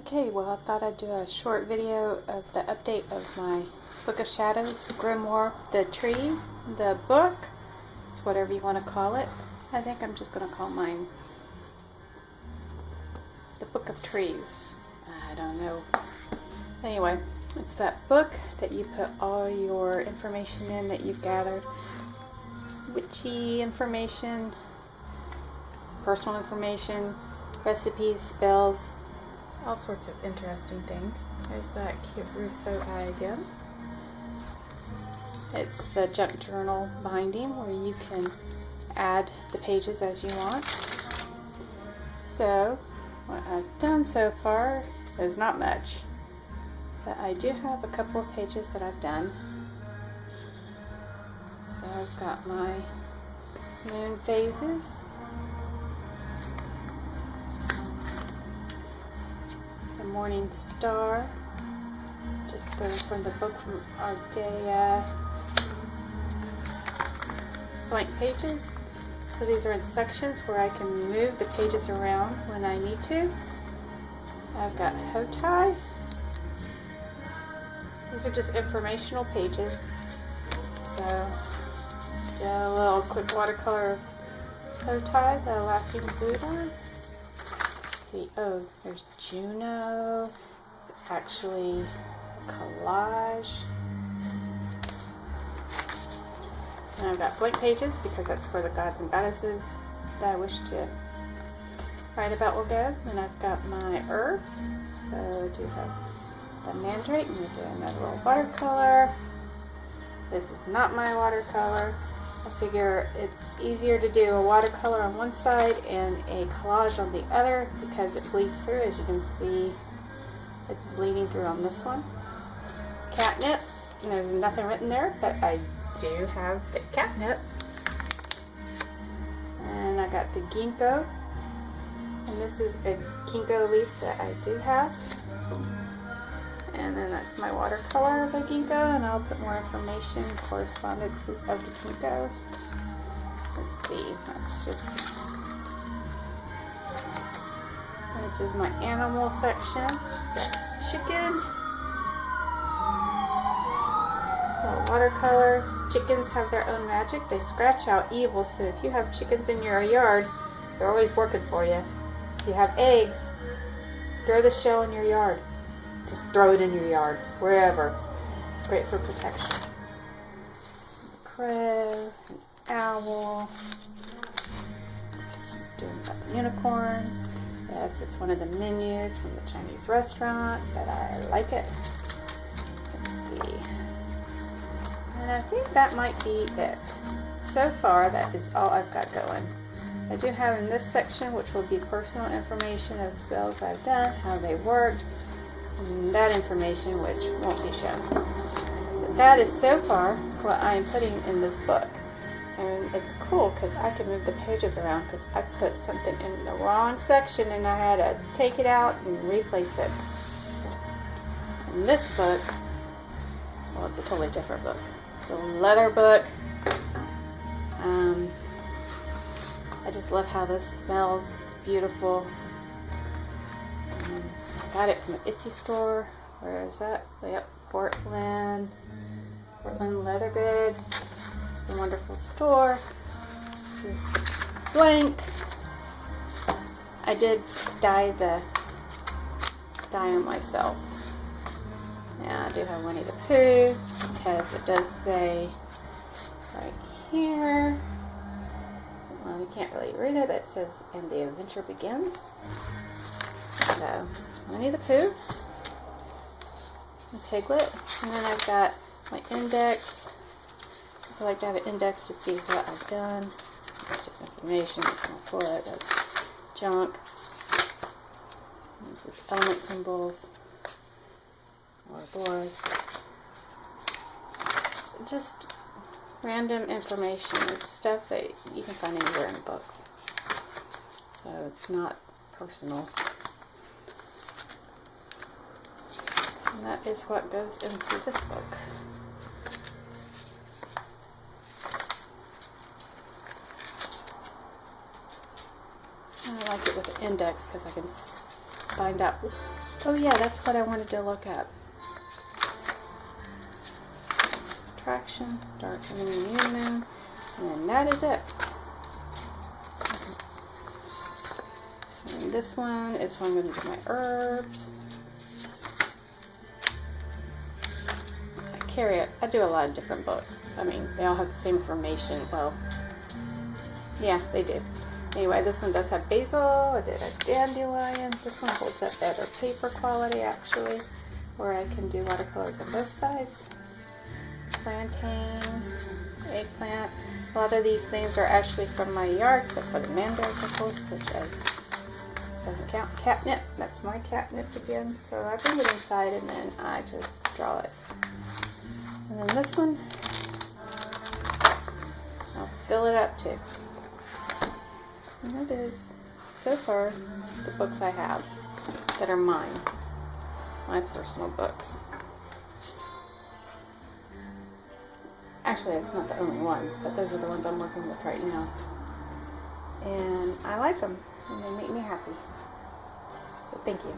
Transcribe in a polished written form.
Okay, well, I thought I'd do a short video of the update of my Book of Shadows, Grimoire, the tree, the book. It's whatever you want to call it. I think I'm just going to call mine the Book of Trees. I don't know. Anyway, it's that book that you put all your information in that you've gathered. Witchy information, personal information, recipes, spells, all sorts of interesting things. There's that cute Russo eye again. It's the junk journal binding where you can add the pages as you want. So, what I've done so far is not much, but I do have a couple of pages that I've done. So I've got my moon phases, the morning star, just from the book from Ardea, blank pages. So these are in sections where I can move the pages around when I need to. I've got Hotai. These are just informational pages. So a little quick watercolor of Hotai, the laughing Buddha. Let's see, oh, there's Juno. It's actually a collage. And I've got blank pages because that's where the gods and goddesses that I wish to write about will go. And I've got my herbs. So I do have the mandrake. I'm going to do another little watercolor. This is not my watercolor. I figure it's easier to do a watercolor on one side and a collage on the other because it bleeds through. As you can see, it's bleeding through on this one. Catnip. And there's nothing written there, but I do have the catnip. And I got the ginkgo. And this is a ginkgo leaf that I do have. And then that's my watercolor of the ginkgo, and I'll put more information, correspondences of the ginkgo. Let's see, that's just, this is my animal section. That's chicken. The watercolor. Chickens have their own magic. They scratch out evil, so if you have chickens in your yard, they're always working for you. If you have eggs, throw the shell in your yard. Just throw it in your yard, wherever. It's great for protection. A crow, an owl. Doing about the unicorn. Yes, it's one of the menus from the Chinese restaurant, but I like it. Let's see. And I think that might be it. So far, that is all I've got going. I do have in this section, which will be personal information of spells I've done, how they worked, and that information which won't be shown. But that is so far what I am putting in this book. And it's cool because I can move the pages around because I put something in the wrong section and I had to take it out and replace it. In this book, well, it's a totally different book. It's a leather book. I just love how this smells. It's beautiful. I got it from the Etsy store. Where is that? Yep, Portland Leather Goods. It's a wonderful store. This is blank. I did dye them myself. Yeah, I do have Winnie the Pooh because it does say right here. Well, you can't really read it, but it says, and the adventure begins. So, Winnie the Pooh, and Piglet, and then I've got my index. So I like to have an index to see what I've done. It's just information. That's my foot. That's junk. This is element symbols. Ouroboros. Just random information. It's stuff that you can find anywhere in the books. So it's not personal. And that is what goes into this book. I like it with the index because I can find out Oh yeah, that's what I wanted to look at. Traction, dark moon, new moon, and that is it. And this one is where I'm going to do my herbs. I do a lot of different books. I mean, they all have the same information. Well, yeah, they do. Anyway, this one does have basil. I did a dandelion. This one holds up better paper quality, actually, where I can do watercolors on both sides. Plantain, eggplant. A lot of these things are actually from my yard, except for the mandarin pickles, which doesn't count. Catnip. That's my catnip again. So I bring it inside and then I just draw it. And then this one, I'll fill it up too. And that is, so far, the books I have that are mine. My personal books. Actually, it's not the only ones, but those are the ones I'm working with right now. And I like them, and they make me happy. So thank you.